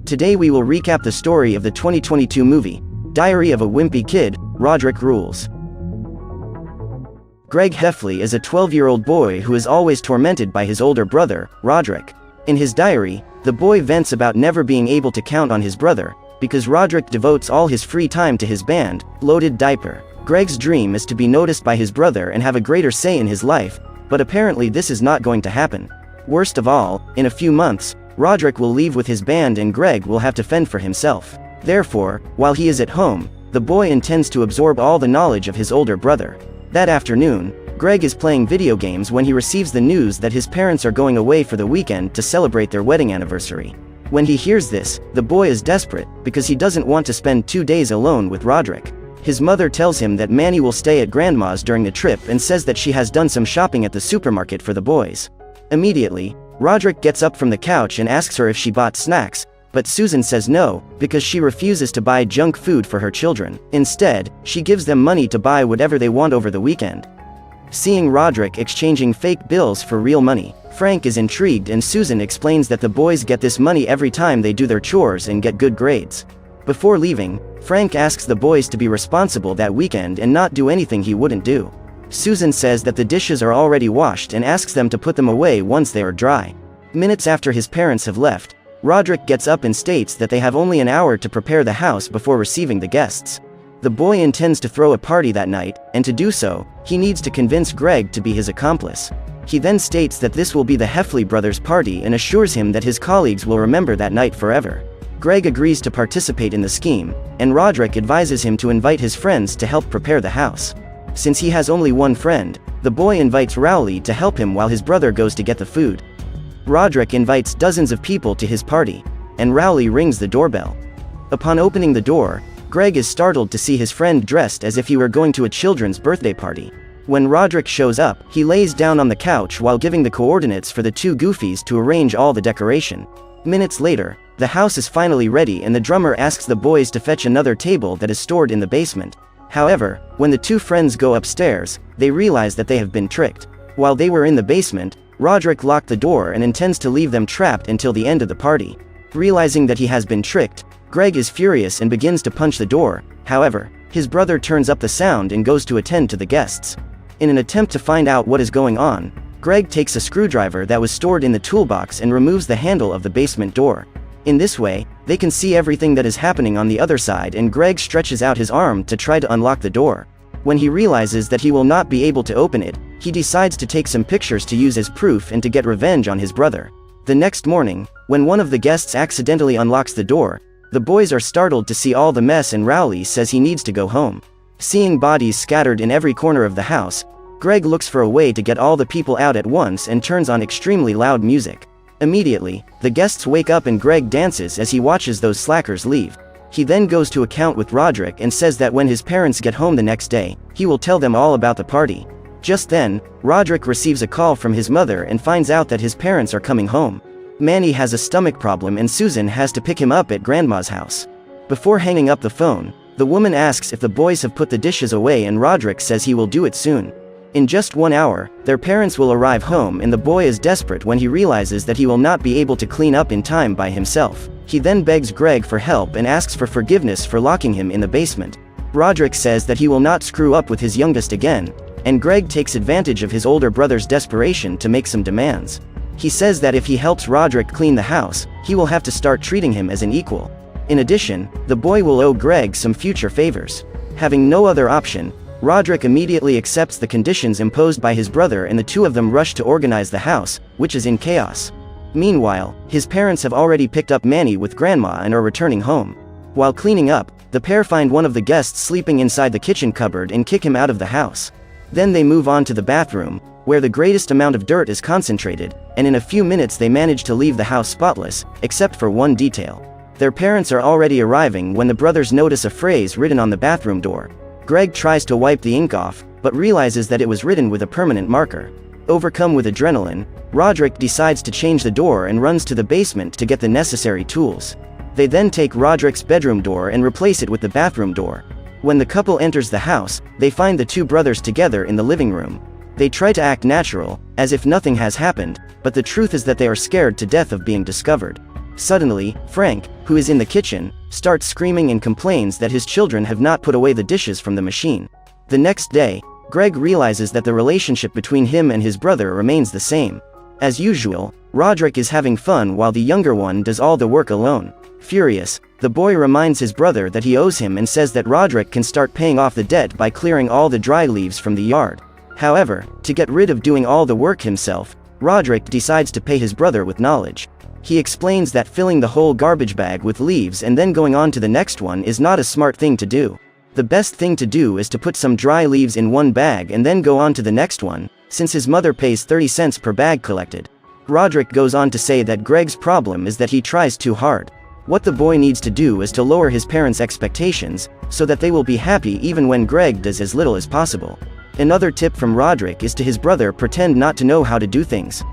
Today we will recap the story of the 2022 movie, Diary of a Wimpy Kid, Roderick Rules. Greg Heffley is a 12-year-old boy who is always tormented by his older brother, Roderick. In his diary, the boy vents about never being able to count on his brother, because Roderick devotes all his free time to his band, Loaded Diaper. Greg's dream is to be noticed by his brother and have a greater say in his life, but apparently this is not going to happen. Worst of all, in a few months, Roderick will leave with his band and Greg will have to fend for himself. Therefore, while he is at home, the boy intends to absorb all the knowledge of his older brother. That afternoon, Greg is playing video games when he receives the news that his parents are going away for the weekend to celebrate their wedding anniversary. When he hears this, the boy is desperate, because he doesn't want to spend 2 days alone with Roderick. His mother tells him that Manny will stay at Grandma's during the trip and says that she has done some shopping at the supermarket for the boys. Immediately, Roderick gets up from the couch and asks her if she bought snacks, but Susan says no, because she refuses to buy junk food for her children. Instead, she gives them money to buy whatever they want over the weekend. Seeing Roderick exchanging fake bills for real money, Frank is intrigued and Susan explains that the boys get this money every time they do their chores and get good grades. Before leaving, Frank asks the boys to be responsible that weekend and not do anything he wouldn't do. Susan says that the dishes are already washed and asks them to put them away once they are dry. Minutes after his parents have left, Roderick gets up and states that they have only an hour to prepare the house before receiving the guests. The boy intends to throw a party that night, and to do so, he needs to convince Greg to be his accomplice. He then states that this will be the Heffley brothers' party and assures him that his colleagues will remember that night forever. Greg agrees to participate in the scheme, and Roderick advises him to invite his friends to help prepare the house. Since he has only one friend, the boy invites Rowley to help him while his brother goes to get the food. Roderick invites dozens of people to his party, and Rowley rings the doorbell. Upon opening the door, Greg is startled to see his friend dressed as if he were going to a children's birthday party. When Roderick shows up, he lays down on the couch while giving the coordinates for the two goofies to arrange all the decoration. Minutes later, the house is finally ready and the drummer asks the boys to fetch another table that is stored in the basement. However, when the two friends go upstairs, they realize that they have been tricked. While they were in the basement, Roderick locked the door and intends to leave them trapped until the end of the party. Realizing that he has been tricked, Greg is furious and begins to punch the door. However, his brother turns up the sound and goes to attend to the guests. In an attempt to find out what is going on, Greg takes a screwdriver that was stored in the toolbox and removes the handle of the basement door. In this way, they can see everything that is happening on the other side, and Greg stretches out his arm to try to unlock the door. When he realizes that he will not be able to open it, he decides to take some pictures to use as proof and to get revenge on his brother. The next morning, when one of the guests accidentally unlocks the door, the boys are startled to see all the mess and Rowley says he needs to go home. Seeing bodies scattered in every corner of the house, Greg looks for a way to get all the people out at once and turns on extremely loud music. Immediately, the guests wake up and Greg dances as he watches those slackers leave. He then goes to account with Roderick and says that when his parents get home the next day, he will tell them all about the party. Just then, Roderick receives a call from his mother and finds out that his parents are coming home. Manny has a stomach problem and Susan has to pick him up at Grandma's house. Before hanging up the phone, the woman asks if the boys have put the dishes away and Roderick says he will do it soon. In just 1 hour, their parents will arrive home and the boy is desperate when he realizes that he will not be able to clean up in time by himself. He then begs Greg for help and asks for forgiveness for locking him in the basement. Roderick says that he will not screw up with his youngest again, and Greg takes advantage of his older brother's desperation to make some demands. He says that if he helps Roderick clean the house, he will have to start treating him as an equal. In addition, the boy will owe Greg some future favors. Having no other option, Roderick immediately accepts the conditions imposed by his brother and the two of them rush to organize the house, which is in chaos. Meanwhile, his parents have already picked up Manny with Grandma and are returning home. While cleaning up, the pair find one of the guests sleeping inside the kitchen cupboard and kick him out of the house. Then they move on to the bathroom, where the greatest amount of dirt is concentrated, and in a few minutes they manage to leave the house spotless, except for one detail. Their parents are already arriving when the brothers notice a phrase written on the bathroom door. Greg tries to wipe the ink off, but realizes that it was written with a permanent marker. Overcome with adrenaline, Roderick decides to change the door and runs to the basement to get the necessary tools. They then take Roderick's bedroom door and replace it with the bathroom door. When the couple enters the house, they find the two brothers together in the living room. They try to act natural, as if nothing has happened, but the truth is that they are scared to death of being discovered. Suddenly, Frank, who is in the kitchen, starts screaming and complains that his children have not put away the dishes from the machine. The next day, Greg realizes that the relationship between him and his brother remains the same. As usual, Roderick is having fun while the younger one does all the work alone. Furious, the boy reminds his brother that he owes him and says that Roderick can start paying off the debt by clearing all the dry leaves from the yard. However, to get rid of doing all the work himself, Roderick decides to pay his brother with knowledge. He explains that filling the whole garbage bag with leaves and then going on to the next one is not a smart thing to do. The best thing to do is to put some dry leaves in one bag and then go on to the next one, since his mother pays 30 cents per bag collected. Roderick goes on to say that Greg's problem is that he tries too hard. What the boy needs to do is to lower his parents' expectations, so that they will be happy even when Greg does as little as possible. Another tip from Roderick is to his brother pretend not to know how to do things,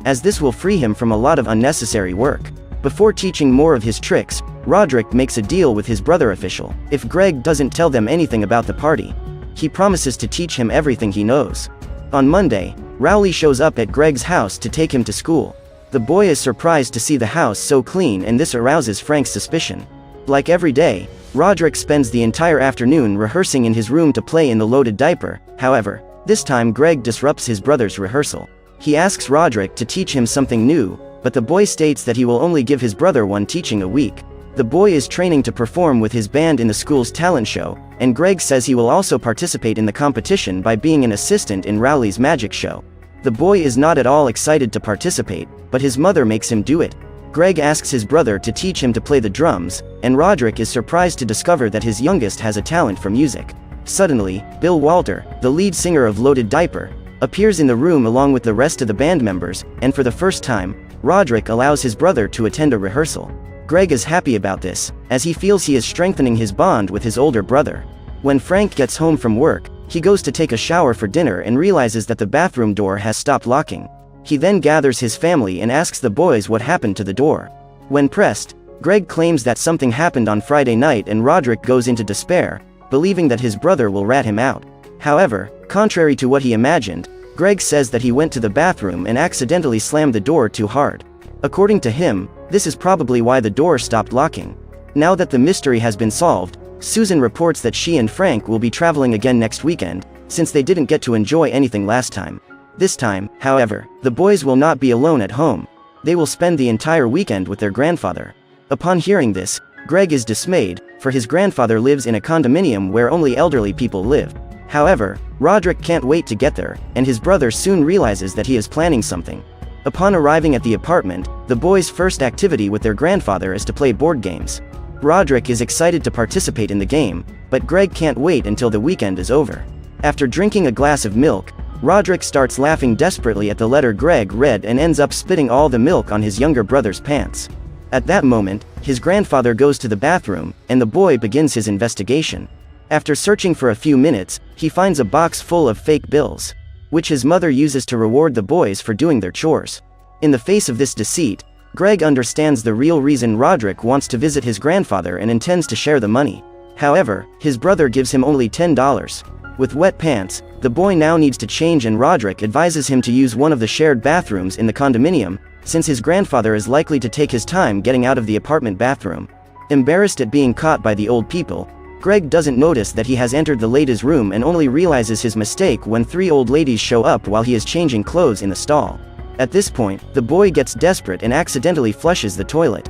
as this will free him from a lot of unnecessary work. Before teaching more of his tricks, Roderick makes a deal with his brother official. If Greg doesn't tell them anything about the party, he promises to teach him everything he knows. On Monday, Rowley shows up at Greg's house to take him to school. The boy is surprised to see the house so clean, and this arouses Frank's suspicion. Like every day, Roderick spends the entire afternoon rehearsing in his room to play in the loaded diaper. However, this time Greg disrupts his brother's rehearsal. He asks Roderick to teach him something new, but the boy states that he will only give his brother one teaching a week. The boy is training to perform with his band in the school's talent show, and Greg says he will also participate in the competition by being an assistant in Rowley's magic show. The boy is not at all excited to participate, but his mother makes him do it. Greg asks his brother to teach him to play the drums, and Roderick is surprised to discover that his youngest has a talent for music. Suddenly, Bill Walter, the lead singer of Loaded Diaper, appears in the room along with the rest of the band members, and for the first time, Roderick allows his brother to attend a rehearsal. Greg is happy about this, as he feels he is strengthening his bond with his older brother. When Frank gets home from work, he goes to take a shower for dinner and realizes that the bathroom door has stopped locking. He then gathers his family and asks the boys what happened to the door. When pressed, Greg claims that something happened on Friday night, and Roderick goes into despair, believing that his brother will rat him out. However, contrary to what he imagined, Greg says that he went to the bathroom and accidentally slammed the door too hard. According to him, this is probably why the door stopped locking. Now that the mystery has been solved, Susan reports that she and Frank will be traveling again next weekend, since they didn't get to enjoy anything last time. This time, however, the boys will not be alone at home. They will spend the entire weekend with their grandfather. Upon hearing this, Greg is dismayed, for his grandfather lives in a condominium where only elderly people live. However, Roderick can't wait to get there, and his brother soon realizes that he is planning something. Upon arriving at the apartment, the boys' first activity with their grandfather is to play board games. Roderick is excited to participate in the game, but Greg can't wait until the weekend is over. After drinking a glass of milk, Roderick starts laughing desperately at the letter Greg read and ends up spitting all the milk on his younger brother's pants. At that moment, his grandfather goes to the bathroom, and the boy begins his investigation. After searching for a few minutes, he finds a box full of fake bills, which his mother uses to reward the boys for doing their chores. In the face of this deceit, Greg understands the real reason Roderick wants to visit his grandfather and intends to share the money. However, his brother gives him only $10. With wet pants, the boy now needs to change, and Roderick advises him to use one of the shared bathrooms in the condominium, since his grandfather is likely to take his time getting out of the apartment bathroom. Embarrassed at being caught by the old people, Greg doesn't notice that he has entered the ladies' room and only realizes his mistake when 3 old ladies show up while he is changing clothes in the stall. At this point, the boy gets desperate and accidentally flushes the toilet.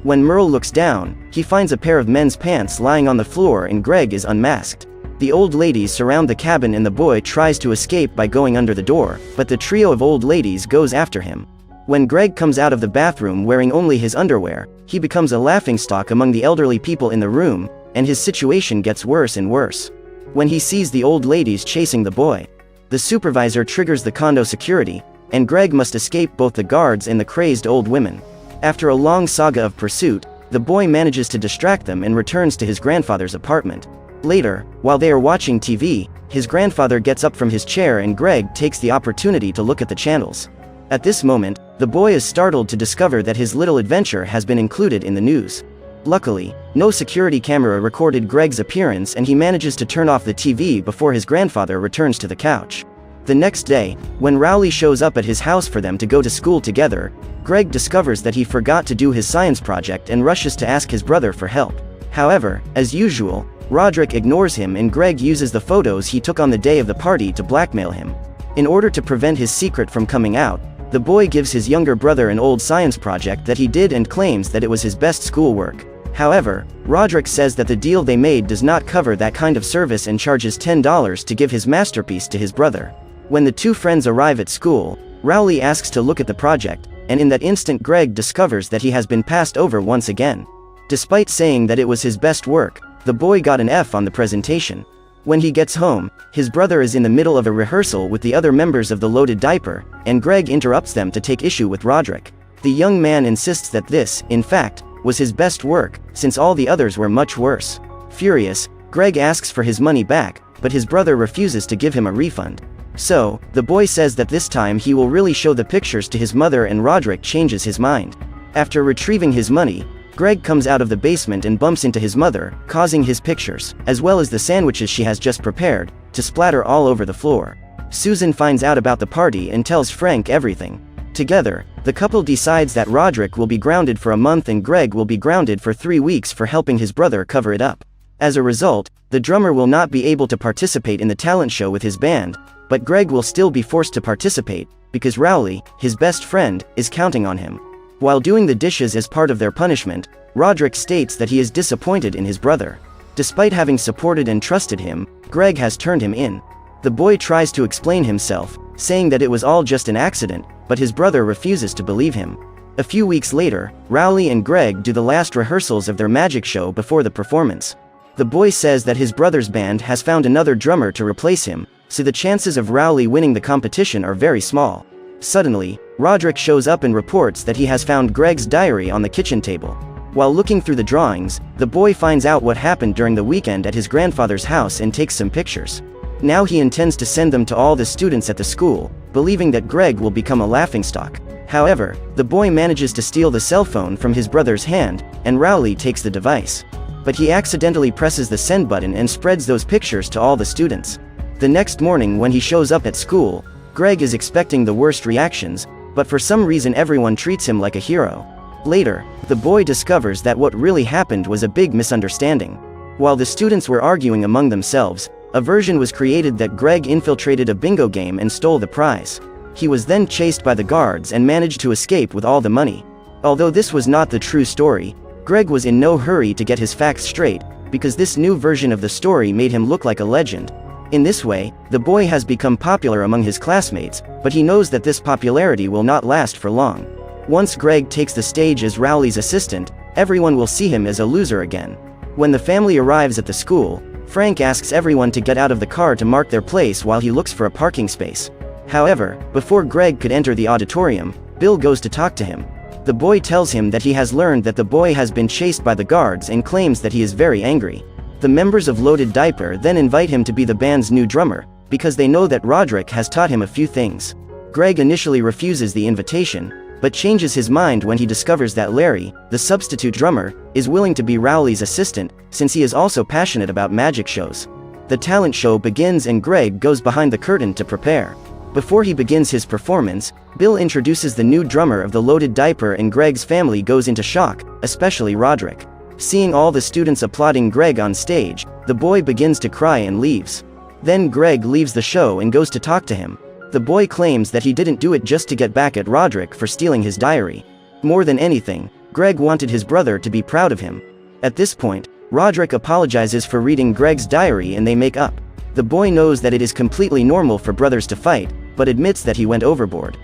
When Merle looks down, he finds a pair of men's pants lying on the floor, and Greg is unmasked. The old ladies surround the cabin, and the boy tries to escape by going under the door, but the trio of old ladies goes after him. When Greg comes out of the bathroom wearing only his underwear, he becomes a laughingstock among the elderly people in the room, and his situation gets worse and worse. When he sees the old ladies chasing the boy, the supervisor triggers the condo security, and Greg must escape both the guards and the crazed old women. After a long saga of pursuit, the boy manages to distract them and returns to his grandfather's apartment. Later, while they are watching TV, his grandfather gets up from his chair, and Greg takes the opportunity to look at the channels. At this moment, the boy is startled to discover that his little adventure has been included in the news. Luckily, no security camera recorded Greg's appearance, and he manages to turn off the TV before his grandfather returns to the couch. The next day, when Rowley shows up at his house for them to go to school together, Greg discovers that he forgot to do his science project and rushes to ask his brother for help. However, as usual, Roderick ignores him and Greg uses the photos he took on the day of the party to blackmail him. In order to prevent his secret from coming out, the boy gives his younger brother an old science project that he did and claims that it was his best schoolwork. However, Roderick says that the deal they made does not cover that kind of service and charges $10 to give his masterpiece to his brother. When the two friends arrive at school, Rowley asks to look at the project, and in that instant Greg discovers that he has been passed over once again. Despite saying that it was his best work, the boy got an F on the presentation. When he gets home, his brother is in the middle of a rehearsal with the other members of the Loaded Diaper, and Greg interrupts them to take issue with Roderick. The young man insists that this, in fact, was his best work, since all the others were much worse. Furious, Greg asks for his money back, but his brother refuses to give him a refund. So, the boy says that this time he will really show the pictures to his mother and Roderick changes his mind. After retrieving his money, Greg comes out of the basement and bumps into his mother, causing his pictures, as well as the sandwiches she has just prepared, to splatter all over the floor. Susan finds out about the party and tells Frank everything. Together, the couple decides that Roderick will be grounded for a month and Greg will be grounded for 3 weeks for helping his brother cover it up. As a result, the drummer will not be able to participate in the talent show with his band, but Greg will still be forced to participate, because Rowley, his best friend, is counting on him. While doing the dishes as part of their punishment, Roderick states that he is disappointed in his brother. Despite having supported and trusted him, Greg has turned him in. The boy tries to explain himself, saying that it was all just an accident, but his brother refuses to believe him. A few weeks later, Rowley and Greg do the last rehearsals of their magic show before the performance. The boy says that his brother's band has found another drummer to replace him, so the chances of Rowley winning the competition are very small. Suddenly, Roderick shows up and reports that he has found Greg's diary on the kitchen table. While looking through the drawings, the boy finds out what happened during the weekend at his grandfather's house and takes some pictures. Now he intends to send them to all the students at the school, believing that Greg will become a laughingstock. However, the boy manages to steal the cell phone from his brother's hand, and Rowley takes the device. But he accidentally presses the send button and spreads those pictures to all the students. The next morning when he shows up at school, Greg is expecting the worst reactions, but for some reason everyone treats him like a hero. Later, the boy discovers that what really happened was a big misunderstanding. While the students were arguing among themselves, a version was created that Greg infiltrated a bingo game and stole the prize. He was then chased by the guards and managed to escape with all the money. Although this was not the true story, Greg was in no hurry to get his facts straight, because this new version of the story made him look like a legend. In this way, the boy has become popular among his classmates, but he knows that this popularity will not last for long. Once Greg takes the stage as Rowley's assistant, everyone will see him as a loser again. When the family arrives at the school, Frank asks everyone to get out of the car to mark their place while he looks for a parking space. However, before Greg could enter the auditorium, Bill goes to talk to him. The boy tells him that he has learned that the boy has been chased by the guards and claims that he is very angry. The members of Loaded Diaper then invite him to be the band's new drummer, because they know that Roderick has taught him a few things. Greg initially refuses the invitation, but changes his mind when he discovers that Larry, the substitute drummer, is willing to be Rowley's assistant, since he is also passionate about magic shows. The talent show begins and Greg goes behind the curtain to prepare. Before he begins his performance, Bill introduces the new drummer of the Loaded Diaper and Greg's family goes into shock, especially Roderick. Seeing all the students applauding Greg on stage, the boy begins to cry and leaves. Then Greg leaves the show and goes to talk to him. The boy claims that he didn't do it just to get back at Roderick for stealing his diary. More than anything, Greg wanted his brother to be proud of him. At this point, Roderick apologizes for reading Greg's diary and they make up. The boy knows that it is completely normal for brothers to fight, but admits that he went overboard.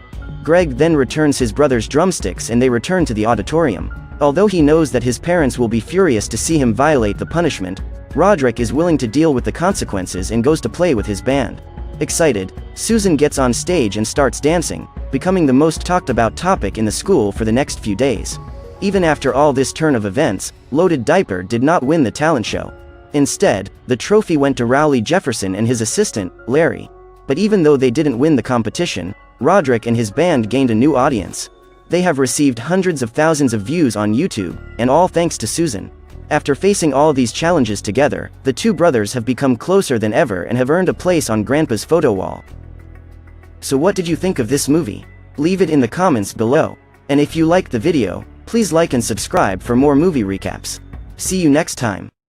Greg then returns his brother's drumsticks and they return to the auditorium. Although he knows that his parents will be furious to see him violate the punishment, Roderick is willing to deal with the consequences and goes to play with his band. Excited, Susan gets on stage and starts dancing, becoming the most talked about topic in the school for the next few days. Even after all this turn of events, Loaded Diaper did not win the talent show. Instead, the trophy went to Rowley Jefferson and his assistant, Larry. But even though they didn't win the competition, Roderick and his band gained a new audience. They have received hundreds of thousands of views on YouTube, and all thanks to Susan. After facing all these challenges together, the two brothers have become closer than ever and have earned a place on Grandpa's photo wall. So what did you think of this movie? Leave it in the comments below. And if you liked the video, please like and subscribe for more movie recaps. See you next time.